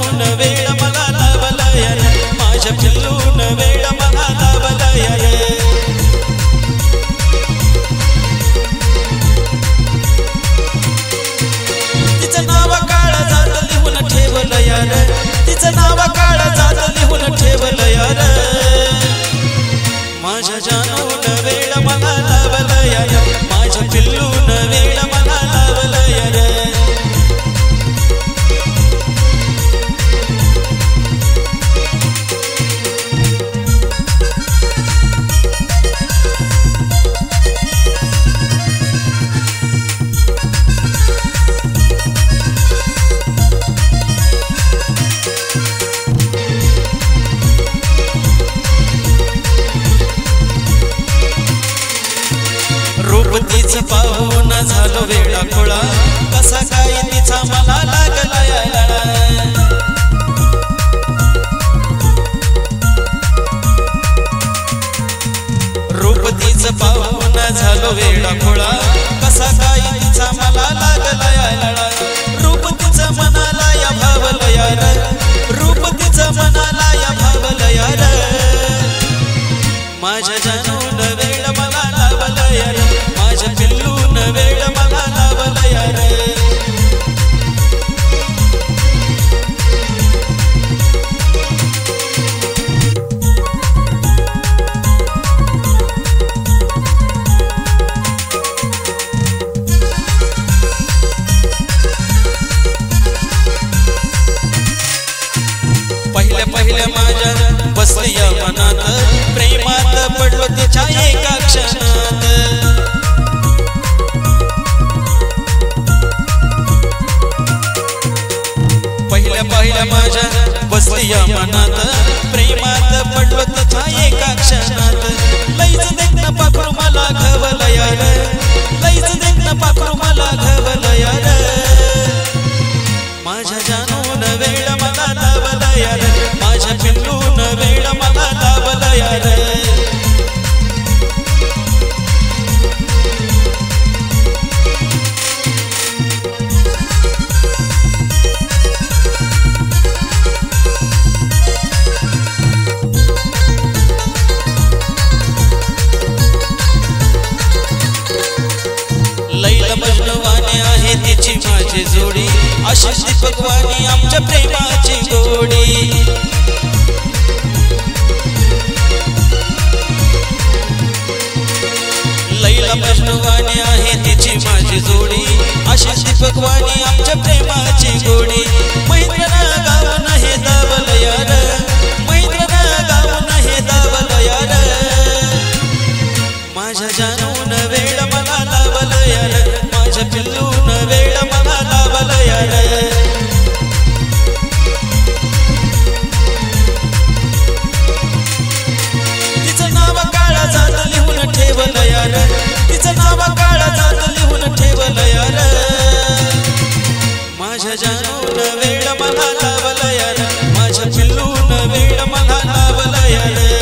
जानून वेळ मला लावलाय रे माझ्या पिल्लून वेळ मला लावलाय रे तिचं नाव काळजात लिहून ठेवलंय रे तिचं नाव काळजात लिहून ठेवलंय रे माझ्या जानून वेळ मला लावलाय रे माझ्या पिल्लून वेळ मला लावलाय रे तिचं पाहून झालो वेळा खुळा कसा काय तिचा मला लागलाय रूप तिचं पाहून झालो वेळा खुळा कसा काय तिचा मला लागलाय रूप तिचं मनाला या भावलय रे रूप तिचं मनाला या भावलय रे माझ्या जानून वेळ मला लावलंय रे माझ्या पिल्लून वेळ मला लावलंय रे पहिल्या पहिल्या माझ्या बसली या मनात प्रेमात पडलो तिच्या एका क्षणात पहिल्या पहिल्या माझ्या बसली या मनात प्रेमात पडलो तिच्या एका क्षणात लईच देखणं पाखरू मला घवलंय रे लईच देखणं पाखरू मला घवलंय रे माझ्या जानून वेळ मला लावलंय रे माझ्या पिल्लून वेळ मला लावलंय रे लैला मजनूवाणी आहे तिची माझी जोडी अशीच दीपकवाणी आमच्या प्रेमाची गोडी लैला मजनूवाणी आहे तिची माझी जोडी अशीच दीपकवाणी आमच्या प्रेमाची गोडी मैत्रणा गावून हे दावलंय रे मैत्रणा गावून हे दावलंय रे माझ्या जानून वेळ मला लावलंय रे माझ्या पिल्लून वेळ मला लावलंय रे तिचं नाव काळजात लिहून ठेवलंय रे तिचं नाव काळजात लिहून ठेवलंय रे माझ्या जानून वेळ मला लावलंय रे माझ्या पिल्लून वेळ मला लावलंय रे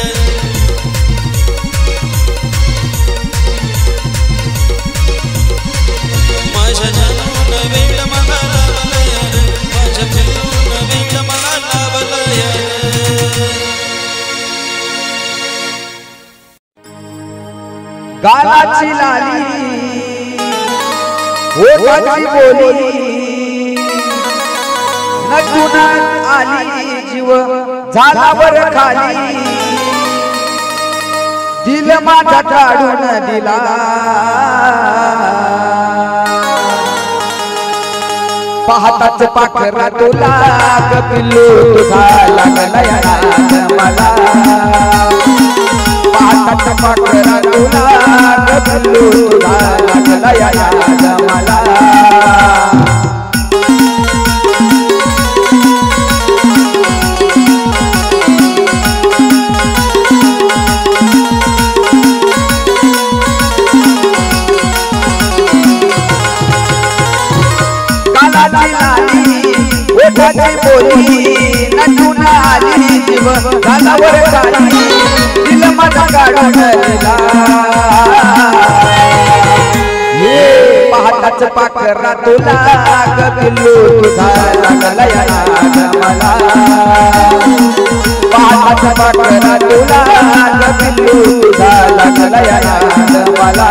माझ्या जानून वेळ मला लावलंय रे माझ्या पिल्लून वेळ मला लावलंय रे गालाची लाली ओठाची बोली नटून आली जीव झाला वर खाली दिल माझा काढून दिला पाहताच पाखरा तुला पिल्लू तुझा लागलाय मला पाहताच पाखरा तुला पिल्लू तुझा लागलाय मला ओठाची बोली नटून आली जीव झाला वर खाली दिल माझा काढून दिला पाहताच पाखरा तुला पिल्लू तुझा लागलाय मला पाखरा तुला पिल्लू तुझा लागला याद मला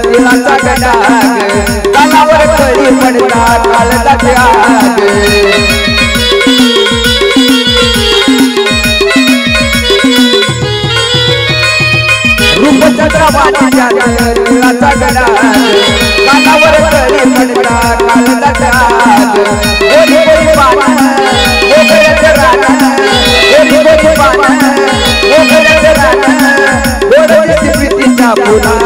तिळाचा गडाग कानावर कळी पडता काळजाचे आग रूपचंद्रवाणीच्या तिळाचा गडाग कानावर कळी पडता काळजाचे आग गोरी गोरी बाण गोगळ्याचे रान गोरी गोरी बाण गोगळ्याचे रान गोरवली प्रीतीच्या फुला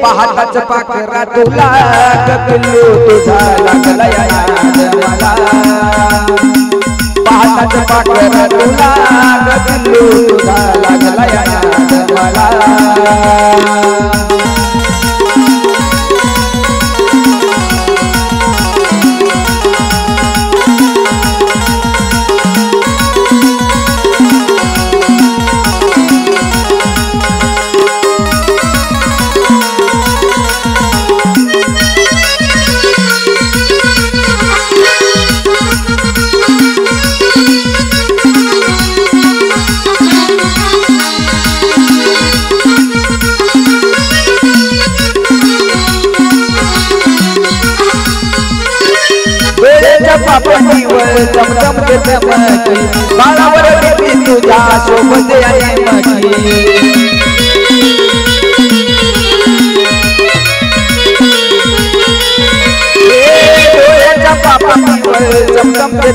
पहाटाच पाखरा तुला पिल्लू तुझा लागला याद मला पहाटाच पाखरा तुला पिल्लू तुझा लागला याद मला पापणीवर चमचम चमकी बाळावर बेबी तुझ्या सोबत आहे मकी डोळ्याच्या पापणीवर चमचम चमकी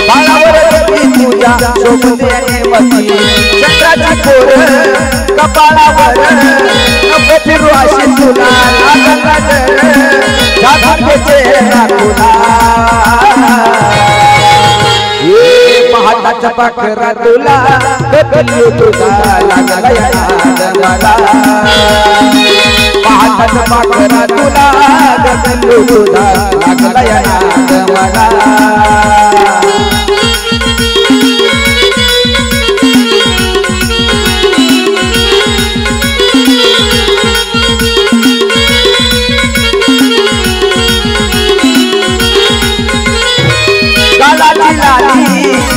बाळावर बेबी तुझ्या सोबत आहे मकी चंद्राची कोर कपाळावर नको फिरू अशी तुला पहाटाचा पाखरा तुला पिल्लू तुझा लागला याद मला पहाटाचा पाखरा तुला पिल्लू तुझा लागला याद मला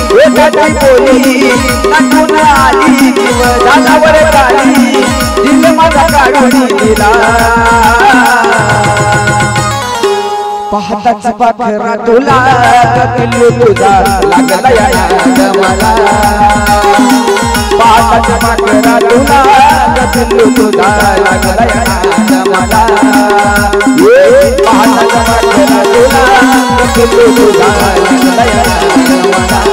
वेदाची बोली नटून आली जीव झालावर काली दिल माझा काढून दिला पहाटाच पाखरा तुला पिल्लू तुझा लागला याद मला पहाटाच पाखरा तुला पिल्लू तुझा लागला याद मला पहाटाच पाखरा तुला पिल्लू तुझा लागला याद मला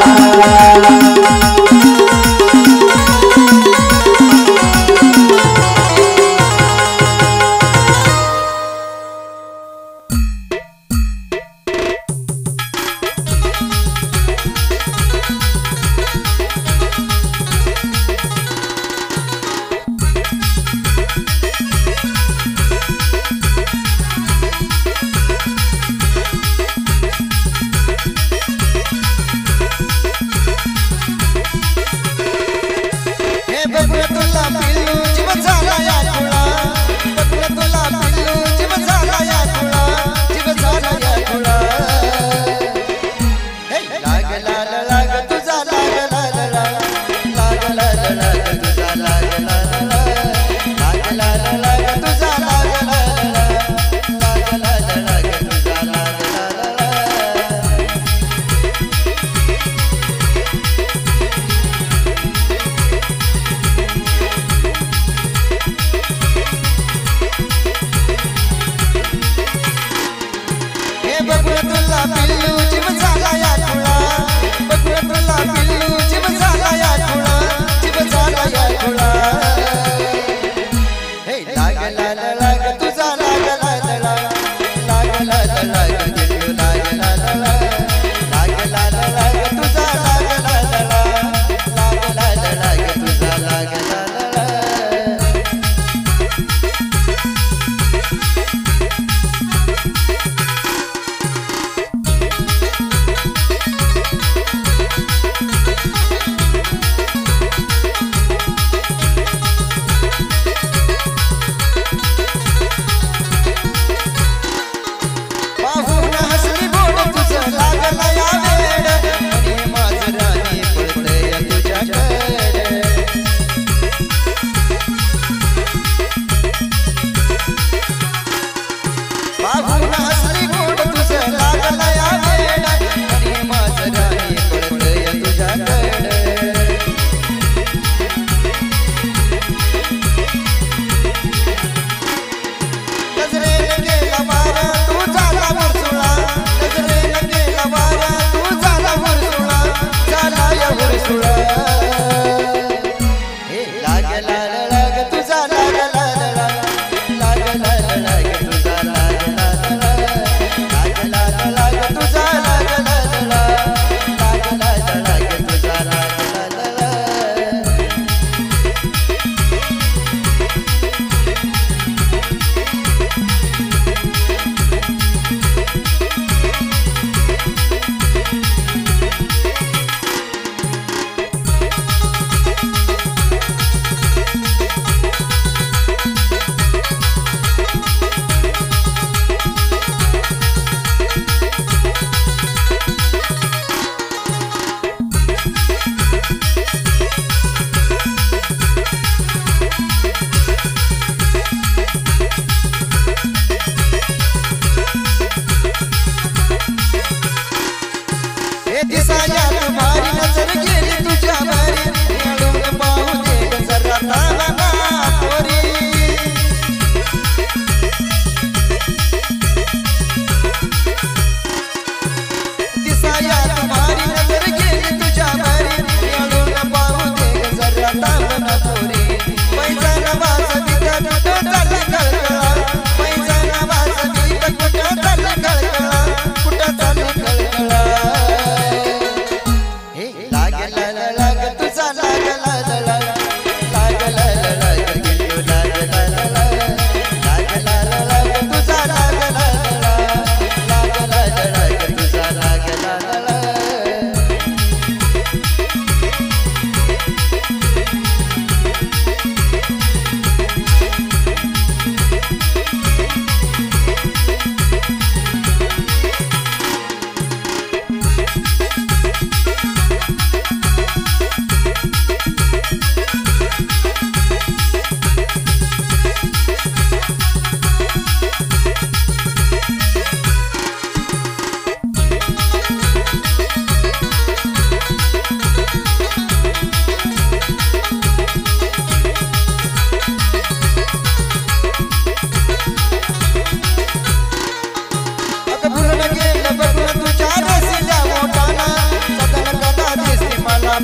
पोरी पैसा वाजवीत कुठं चालली कळकळा पैसा वाजवीत कुठं चालली कळकळा कुठं चालली कळकळा हे लाग लाग तुझा लाग लाग लाग लाग लाग गिल्लू लाग लाग लाग लाग लाग तुझा लाग लाग लाग लाग लाग तुझा लाग लाग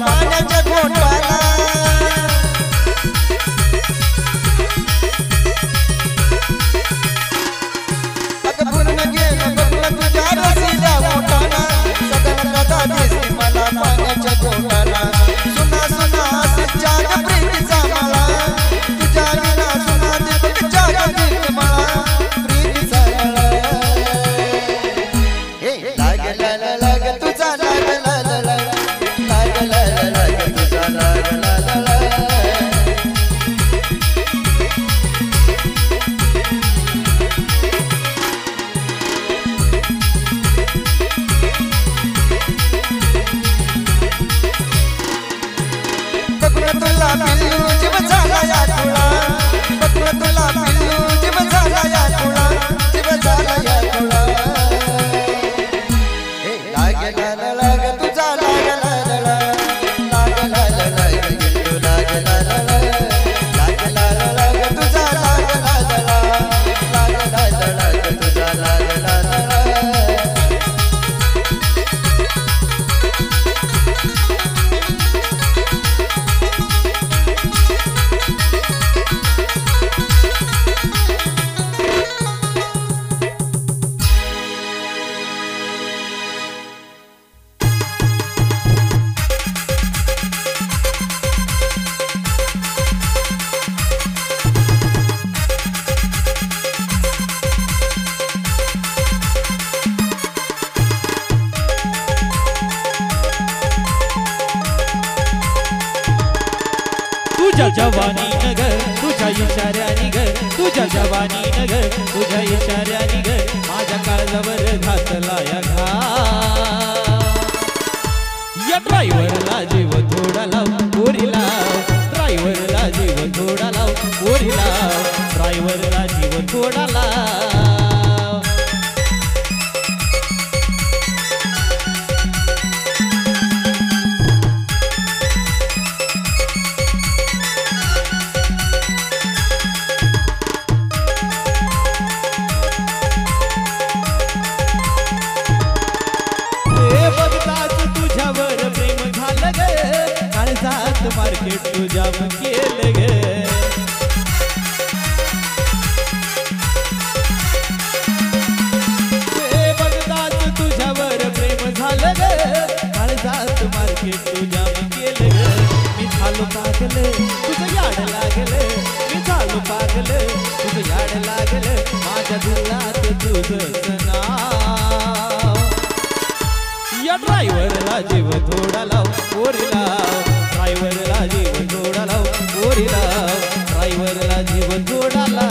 पाण्याच्या घोटाला अगं पूर्ण गेलं बघलं तुझ्या रसील्या मोठाला सदन कदा दिसते मला पाण्याच्या घोटाला सुना सुना जाग प्रीतीचा मला तुझ्या विना सुना दे जाग दिल मला प्रीतीचा हे लाग लाग लाग तुझा लाग लाग लाग लाग लाग तुझा लाग लाग लाग बघलं तुला पिल्लू जीव झाला या खुळा बघलं तुला पिल्लू जीव झाला या खुळा जीव झाला या खुळा हे लाग लाग लाग तुझा लाग लाग लाग लाग लाग गिल्लू लाग लाग लाग लाग लाग तुझा लाग लाग लाग लाग लाग तुझा लाग लाग तुझ्या जवानी नगर तुझ्या इशाऱ्यानी ग तुझ्या जवानी नगर तुझ्या इशाऱ्यानी ग माझ्या काळजावर घातला या या ड्रायव्हरला जीव थोडा लाव पोरी लाव ड्रायव्हरला जीव थोडा लाव पोरी लाव ड्रायव्हरला जीव थोडा लाव तुझ्यावर प्रेम झालं ग काळजात मार्केट तुझ्या केलं ग बघताच तुझ्यावर प्रेम झालं ग काळजात मार्केट तुझ्या केलं ग मी झालो पागल तुझं याड लागलं मी झालो पागल तुझं याड लागलं माझ्या दिलात तुझं नाव या ड्रायव्हरला जीव थोडा लाव पोरी लाव ड्रायव्हरला जीव थोडा लाव पोरी लाव ड्रायव्हरला जीव थोडा लाव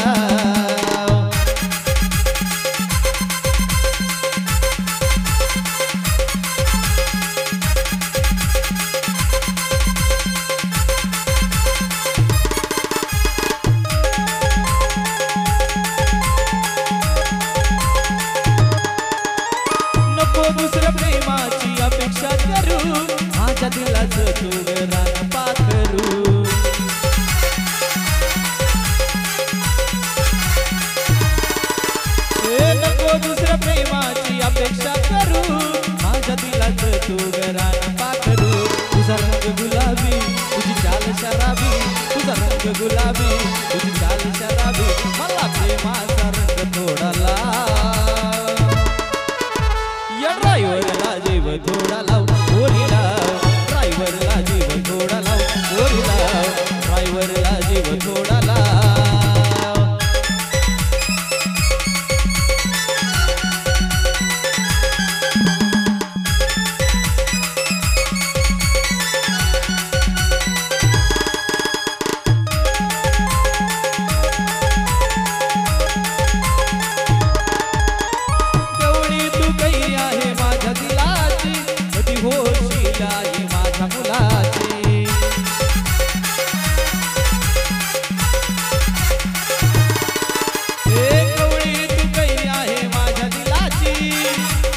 दुसऱ्या प्रेमाची अपेक्षा करू माझ्या दिलाचं तू रान पाखरू गुलाबी तुझी चाल शराबी मला प्रेमाचा रंग थोडा लाव या ड्रायव्हरला जीव थोडा लाव गोरी लाव ड्रायव्हरला जीव थोडा लाव गोरी लाव ड्रायव्हरला जीव थोडा लाव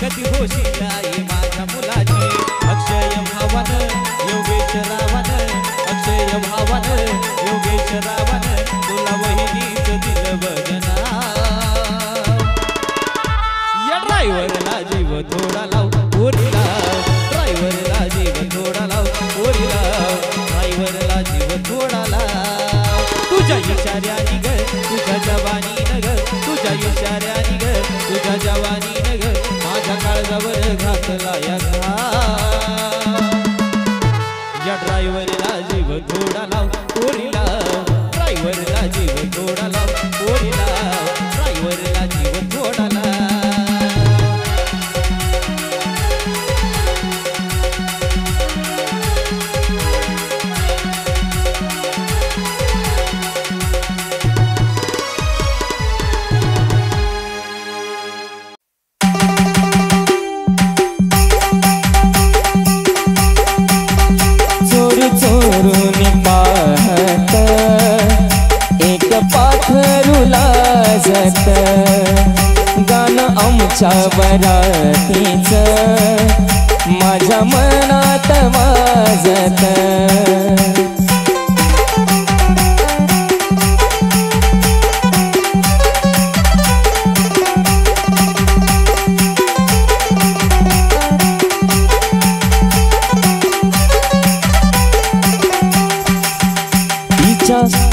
कधी होशील आई माझ्या मुलाची अक्षय भावन योगेश रावण अक्षय भावन योगेश रावण तुला वहिनीच दिल वजना या ड्रायव्हरला जीव थोडा लाव गोरी लाव ड्रायव्हरला जीव थोडा लाव गोरी लाव ड्रायव्हरला जीव थोडा लाव तुझ्या इशाऱ्यानी ग तुझ्या जवानी नग तुझ्या इशाऱ्यानी ग तुझ्या जवानी नग माझ्या काळजावर घातला या या ड्रायव्हरला जीव थोडा लाव गोरी लाव ड्रायव्हरला जीव थोडा लाव गोरी लाव ड्रायव्हरला जीव थोडा लाव गाणं आमच्या बरातीचं माझ्या मनात वाजत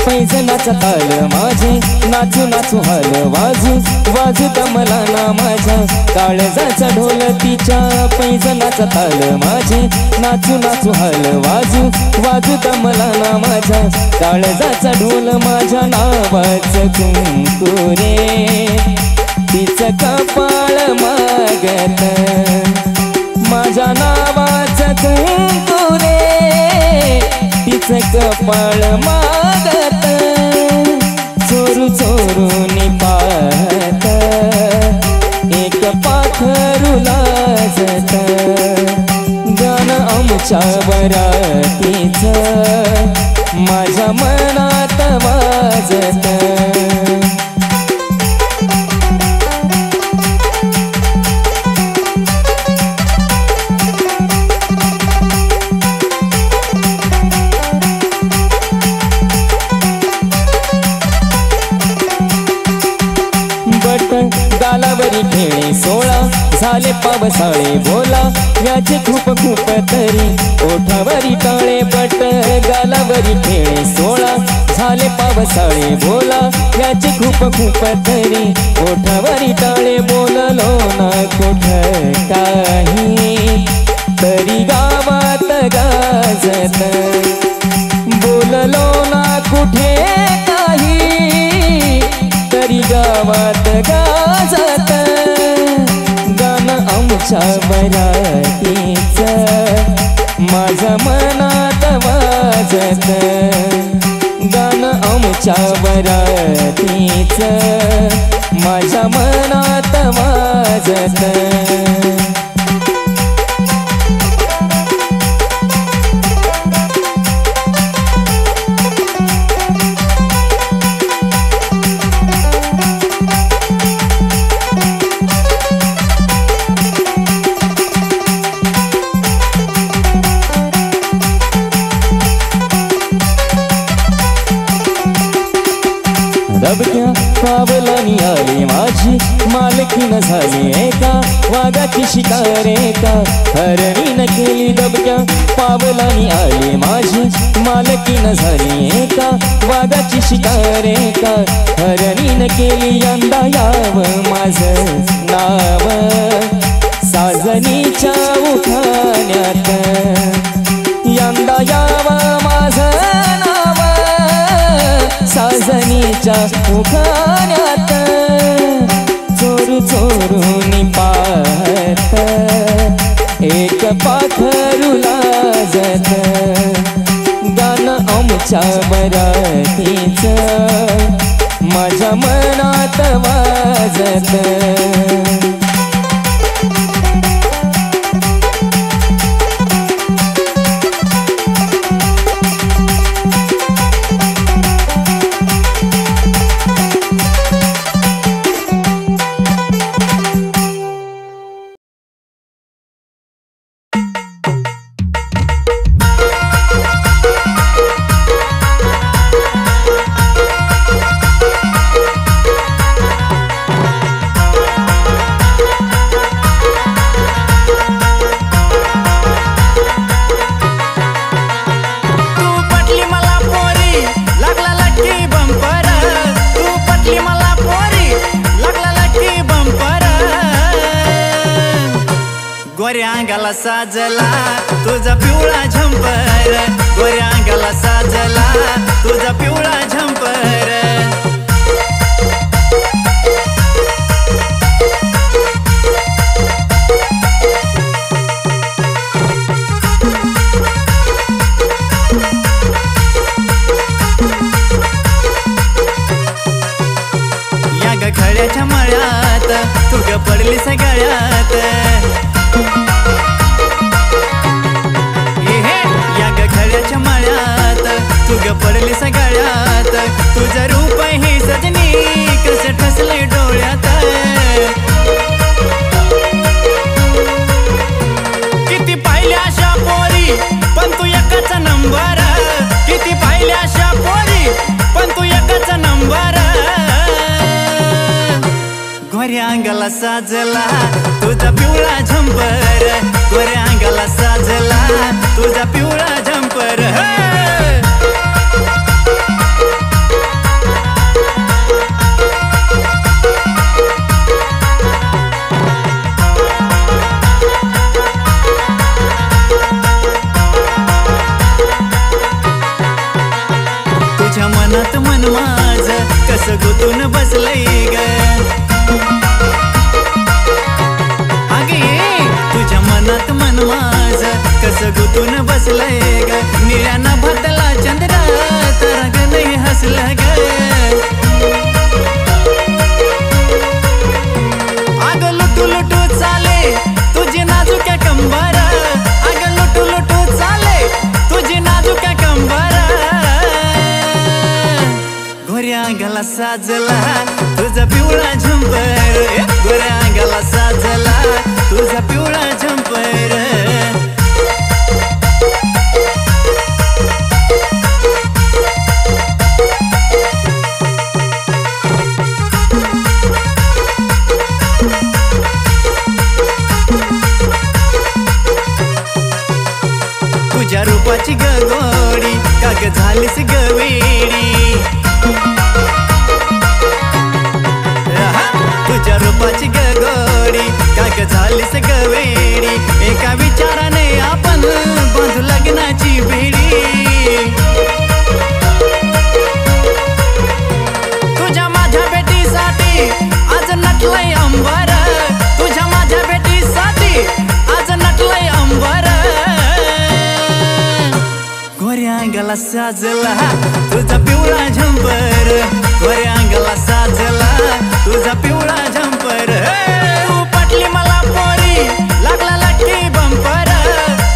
पैजनाचा ताल माझे नाचू नाचू हल वाजू वाजू दमला ना माझ्या काळजाचा ढोल तिच्या पैजनाचा ताल माझे नाचू नाचू हल वाजू वाजू दमला ना माझ्या काळजाचा ढोल माझ्या नावाचं कुंकू रे तिचं कपाळ मागत माझ्या नावाचं कुंकू रे तिचं कपाळ मागत चोरू चोरून पाहत एक पाखरू लाजत गाणं आमच्या बरातीचं माझ्या मनात वाजत गालावरी खेळे सोळा झाले पावसाळे बोला याचे खूप खूप तरी ओठावरी टाळे बट गालावरी खेळे सोळा झाले पावसाळे बोला याचे खूप खूप तरी ओठावरी टाळे बोललो ना कुठ काही तरी गावात गाजत बोललो ना कुठे काही तरी गावात गाजत गाणं आमच्या बरातीचं माझ्या मनात वाजत गाणं आमच्या बरातीचं माझ्या मनात वाजत दबक्या पावलानी आली माझी मालकीन झाली एका वाघाची शिकार एका हरणीन केली दबक्या पावलानी आली माझी मालकीन झाली एका काव्याची शिकारे का हरणीन केली यंदा याव माझं नाव साजनीच्या उखाण्यात यंदा याव माझं नाव साजनीच्या उखाण्यात चोरू चोरून पाहत एक पाखरू लाजत गाणं आमच्या बरातीच माझ्या मनात वाजत गोऱ्या अंगाला साजला तुझा पिवळा झंपर गोऱ्या अंगाला साजला तुझा पिवळा झंपर या ग खळ्याच्या मळ्यात तू ग पडली सगळ्यात तू ग पडली सगळ्यात तुझं रूप हे सजनी कसं ठसले डोळ्यात किती पाहिल्या अशा पोरी पण तू एकच नंबर किती पाहिल्या अशा पोरी पण तू एकच नंबर गोऱ्या अंगाला साजला तुझा पिवळा झंपर गोऱ्या अंगाला साजला तुझा पिवळा झंपर तुझ्या मनात मन माझ कसं गुतून बसलंय ग तुझ्या मनात मन माझ कसं गुतून बसलंय ग निळ्याना भरतला चंद्र तर ग नाही हसलं ग अग लुटू लुटू चाले तुझी नाजूक कंबर अग लुटू लुटू चाले तुझी नाजूक कंबर गोऱ्या अंगाला साजला तुझा पिवळा झंपर गोऱ्या अंगाला साजला तुझा पिवळा झंपर तुझ्या रूपाची गगोडी काग झालीस गवेडी तुझ्या रूपाची गगोडी काग झालीस गवेडी एका विचाराने आपण बांधू लग्नाची बेडी तुझ्या माझ्या बेटीसाठी आज नटलंय अंबर तुझ्या माझ्या बेटीसाठी आज नटलंय अंबर गोऱ्या अंगाला साजला तुझा पिवळा झंपर गोऱ्या अंगाला साजला तुझा पिवळा झंपर तू पटली मला पोरी लागला लक्की बंपर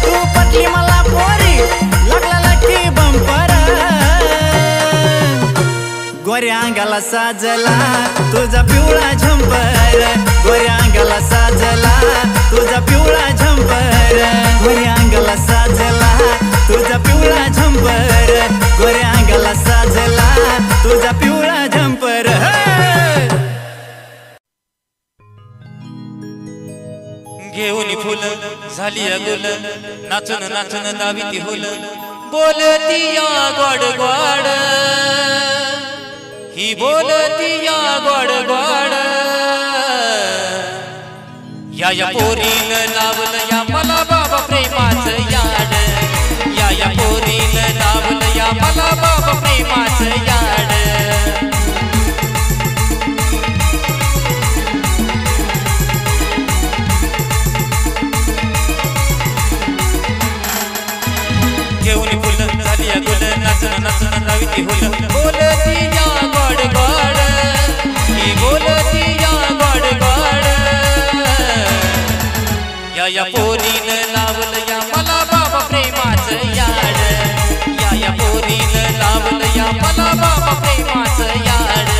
तू पटली मला पोरी लागला लक्की बंपर गोऱ्या अंगाला साजला तुझा पिवळा झंपर गोऱ्या अंगाला साजला तुझा पिवळा झंपर गोऱ्या अंगाला साजला तुझा पिवळा झंपर गोऱ्या अंगाला साजला तुझा पिवळा झंपर घेऊन फुल झाली गुल नाचून नाचून दावी ती हुल बोलती या गोड गोड गोड गोड या पोरीनं लावलं या मला बाबा प्रेमाचं याड या पोरीनं लावलं या मला बाबा प्रेमाचं याड घेऊन फुलं झाली या गुल नाचन नाचन रावी ती हुल बोलती या गोड गोड ही बोलती या गोड गोड या पोरीनं लावलं या मला बाबा प्रेमाचं याड या पोरीनं लावलं या मला बाबा प्रेमाचं याड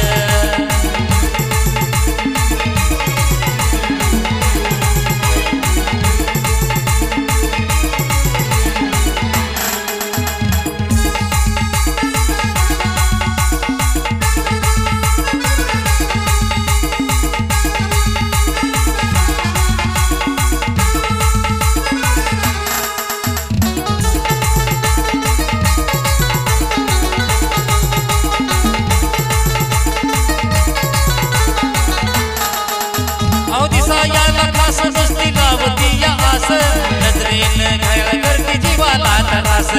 याला खास मस्ती लावती या आस नजरेनं घायल करती जीवाला त्रास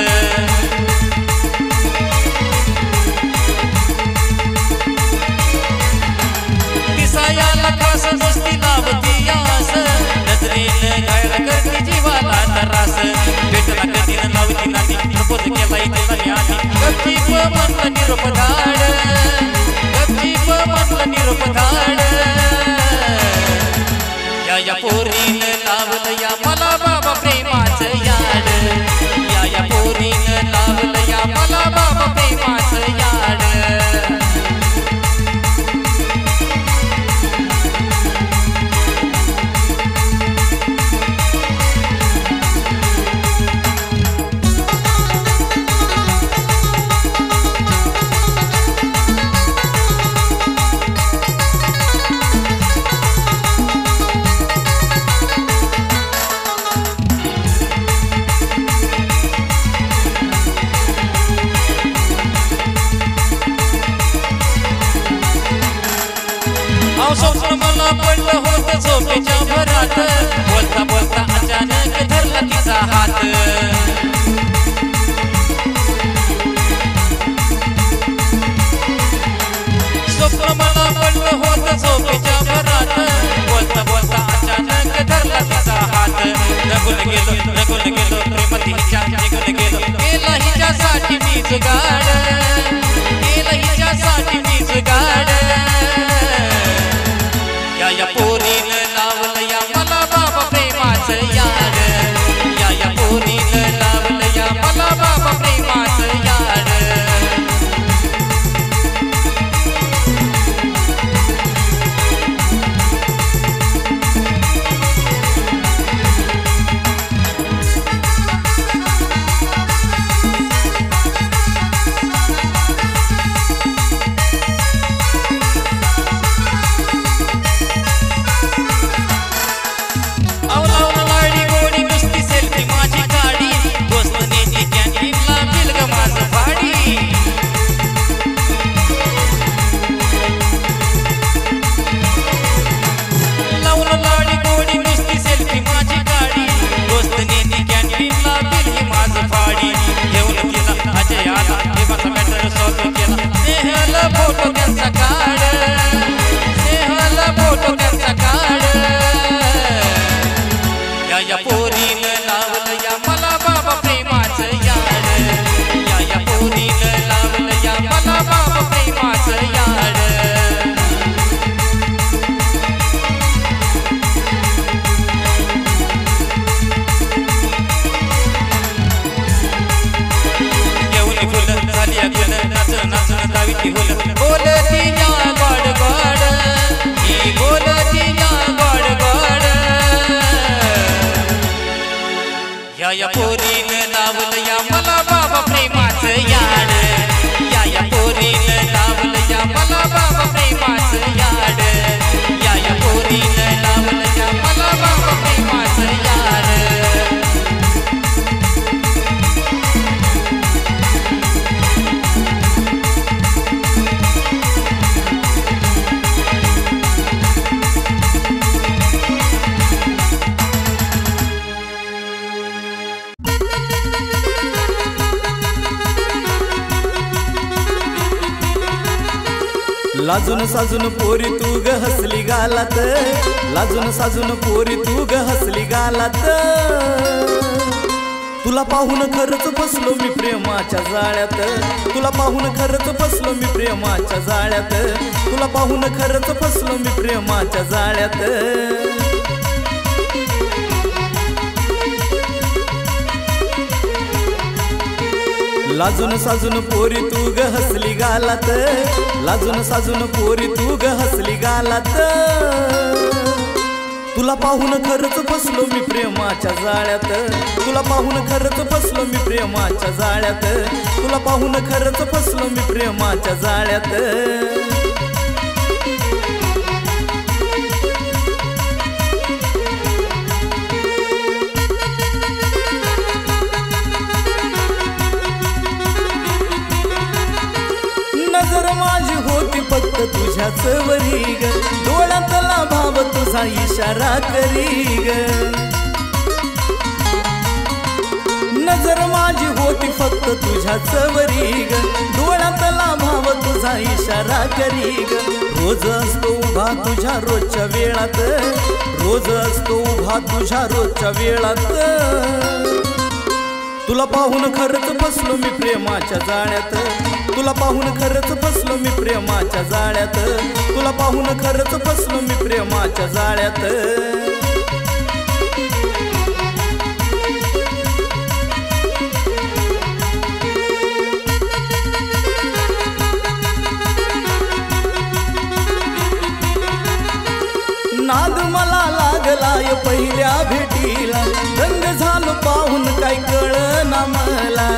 दिसा याला खास मस्ती लावती या आस नजरेनं घायल करती जीवाला त्रास भेटला कधी न लावती नाती प्रपोज केला इथे आधी गपचीप म्हणलं निरोप धाड गपचीप म्हणलं निरोप धाड या पोरीनं लावलं या मला बाबा प्रेमाचं याड या पोरीनं लावलं या मला बाबा प्रेमाचं याड स्वप्न मला पडलं होतं झोपेच्या भरात बोलता बोलता अचानक धरला तिचा हात स्वप्न मला पडलं होतं झोपेच्या भरात बोलता बोलता अचानक धरला तिचा हात रगून गेलो प्रेमती निघून गेला हिच्यासाठी मी जुगाड गेला हिच्यासाठी मी जुगाड या पोरीनं लावलं या मला बाबा प्रेमाचं याड या पोरीनं लावलं या मला बाबा प्रेमाचं याड लाजून साजून पोरी तू ग हसली गालात, लाजून साजून पोरी तू ग हसली गालात. तुला पाहून खरंच फसलो मी प्रेमाच्या जाळ्यात, तुला पाहून खरंच फसलो मी प्रेमाच्या जाळ्यात, तुला पाहून खरंच फसलो मी प्रेमाच्या जाळ्यात. लाजून साजून पोरी तू ग हसली गालात, लाजून साजून पोरी तू ग हसली गालात. तुला पाहून खरंच फसलो मी प्रेमाच्या जाळ्यात, तुला पाहून खरंच फसलो मी प्रेमाच्या जाळ्यात, तुला पाहून खरंच फसलो मी प्रेमाच्या जाळ्यात. नजर माझी होती फक्त तुझ्याच वरी ग, डोळ्यातला भाव तुझा इशारा करी ग. नजर माझी होती फक्त तुझ्याच वरी ग, डोळ्यातला भाव तुझा इशारा करी ग. रोज असतो उभा तुझ्या रोजच्या वेळात, रोज असतो उभा तुझ्या रोजच्या वेळात. तुला पाहून खरंच फसलो मी प्रेमाच्या जाळ्यात, तुला पाहून खरंच फसलो मी प्रेमाच्या जाळ्यात, तुला पाहून खरंच फसलो मी प्रेमाच्या जाळ्यात. नाद मला लागलाय पहिल्या भेटीला, दंग झालो पाहून काय कळना मला.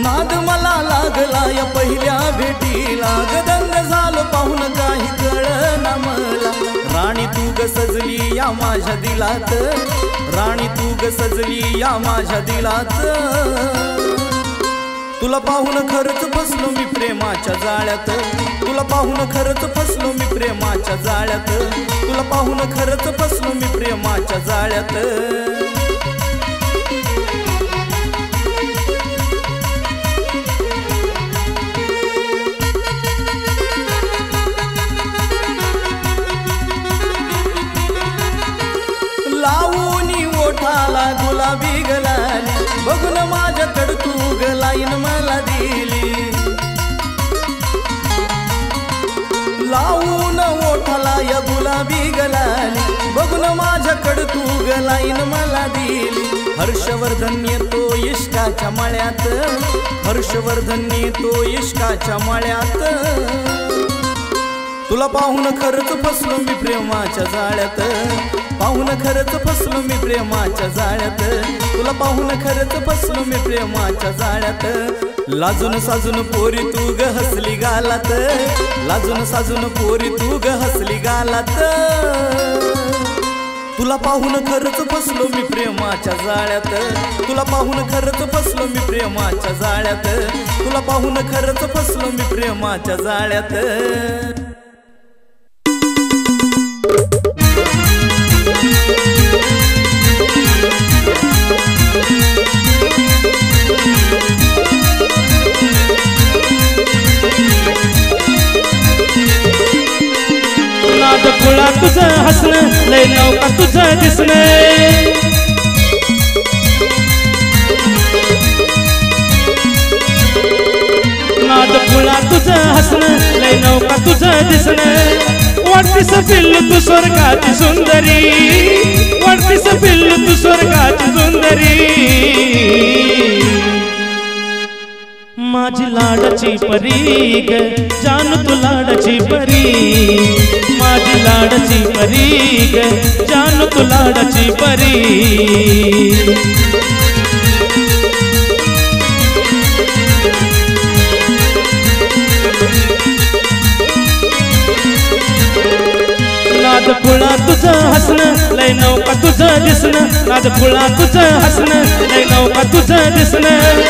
नाद मला लागलाय पहिल्या भेटीला, दंग झालो पाहून काही कळना मला. राणी तू ग सजली या माझ्या दिलात, राणी तू ग सजली या माझ्या दिलात. तुला पाहून खरंच फसलो मी प्रेमाच्या जाळ्यात, तुला पाहून खरंच फसलो मी प्रेमाच्या जाळ्यात, तुला पाहून खरंच फसलो मी प्रेमाच्या जाळ्यात. लावूनी ओठाला गुलाबी गलाली, बघून माझ्याकडं तू ग लाईन मला दिली. लावून ओठाला या गुलाबी गलाली, बघून माझ्याकडं तू ग लाईन मला दिली. हर्षवर्धन येतो इश्काच्या मळ्यात, हर्षवर्धन येतो इश्काच्या मळ्यात. तुला पाहून खरंच फसलो मी प्रेमाच्या जाळ्यात, पाहून खरंच फसलो मी प्रेमाच्या जाळ्यात, तुला पाहून खरंच फसलो मी प्रेमाच्या जाळ्यात. लाजून साजून पोरी तू ग हसली गालात, लाजून साजून पोरी तू ग हसली गालात. तुला पाहून खरंच फसलो मी प्रेमाच्या जाळ्यात, तुला पाहून खरंच फसलो मी प्रेमाच्या जाळ्यात, तुला पाहून खरंच फसलो मी प्रेमाच्या जाळ्यात. नाद खुळा तुझं हसणं, लय नौका तुझं दिसणं. नाद खुळा तुझं हसणं, लय नौका तुझं दिसणं. वाटतीस पिल्लू तू स्वर्गाची सुंदरी, वाटतीस पिल्लू तू स्वर्गाची सुंदरी. माझी लाडाची परी ग, जानू तू लाडाची परी. माझी लाडाची परी ग, जानू तू लाडाची परी. नाद खुळा तुझं हसणं, लय नौका तुझं दिसणं. नाद खुळा तुझं हसणं, लय नौका तुझं दिसणं.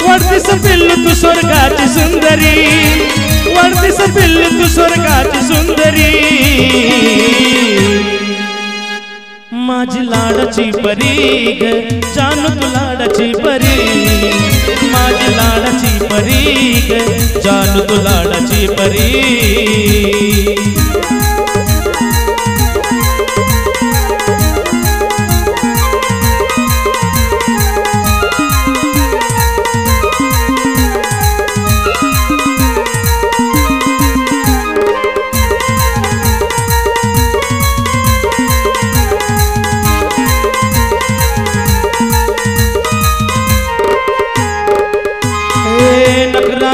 वाटतीस पिल्लू तू स्वर्गाची सुंदरी, वाटतीस पिल्लू तू स्वर्गाची सुंदरी. माझी लाडाची परी ग, जानू तू लाडाची परी. माझी लाडाची परी ग, जान तू लाडाची परी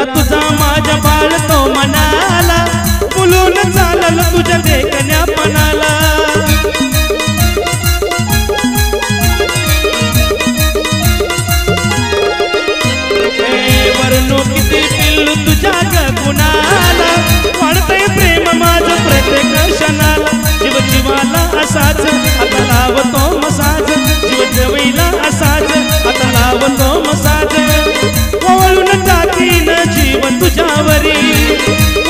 तुझा माझ्या बाळ तो मनाला मुलून चालल तुझ्या देखण्या पणाला वरणू किती पिल्लू तुझ्या गुणाला वाढतंय प्रेम माझं प्रत्येक क्षणाला जीव जीवाला असाच आता लावतो मसाज जीव जवळीला असाच आता लावतो मसाज ओवळून टाकीन जीव तुझ्यावरी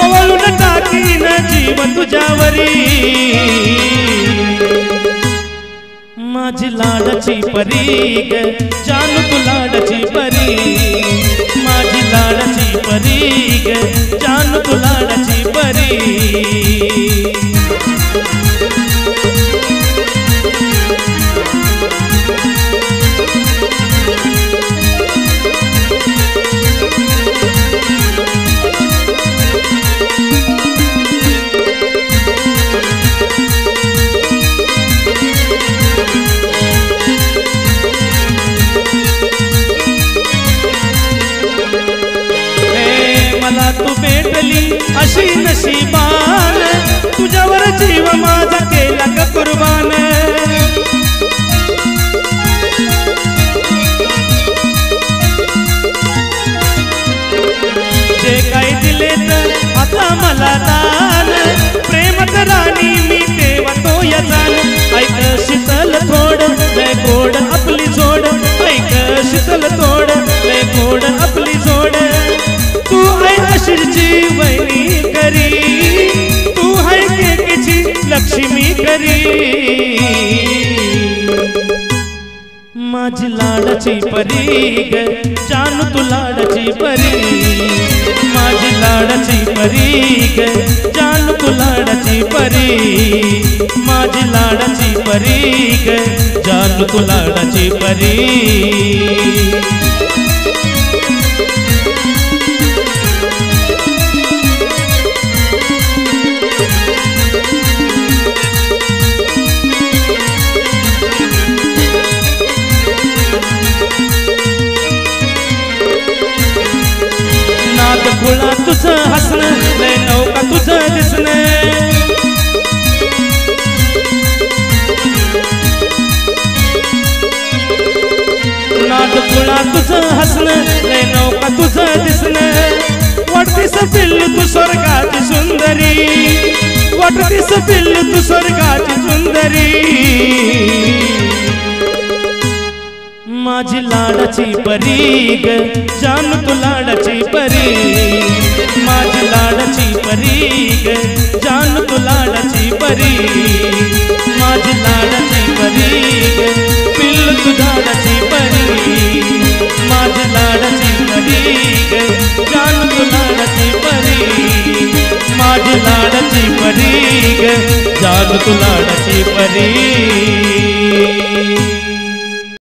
ओवळून टाकीन जीव तुझ्यावरी माझी लाडाची परी ग जान तू लाडाची परी माझी लाडाची परी ग जान तू लाडाची परी मला तू भेटली अशी नशीबान तुझ्यावर जीव माझा केला ग कुर्बान जे काय दिले तर आता मला दान प्रेमात राणी मी तेव्हा तो यजान ऐक शीतल थोड लय गोड आपली जोड ऐक शीतल थोड लय गोड आपली जोड तू है अशीची वैनी करी तू है केकीची लक्ष्मी करी माझी लाडाची परी ग जान तू लाडाची परी माझी लाडाची परी ग जान तू लाडाची परी माझी लाडाची परी ग जान तू लाडाची परी खुळा तुझं हसणं लय नौका तुझं दिसणं नाद खुळा तुझं हसणं लय नौका तुझं दिसणं वाटतीस पिल्लू तू स्वर्गाची सुंदरी वाटतीस पिल्लू तू स्वर्गाची सुंदरी माझी लाडाची परी ग जान तू लाडाची परी माझी लाडाची परी ग जान तू लाडाची परी माझी लाडाची परी ग पिल्लू तू लाडाची परी माझी लाडाची परी ग जान तू लाडाची परी माझी लाडाची परी ग जान तू लाडाची परी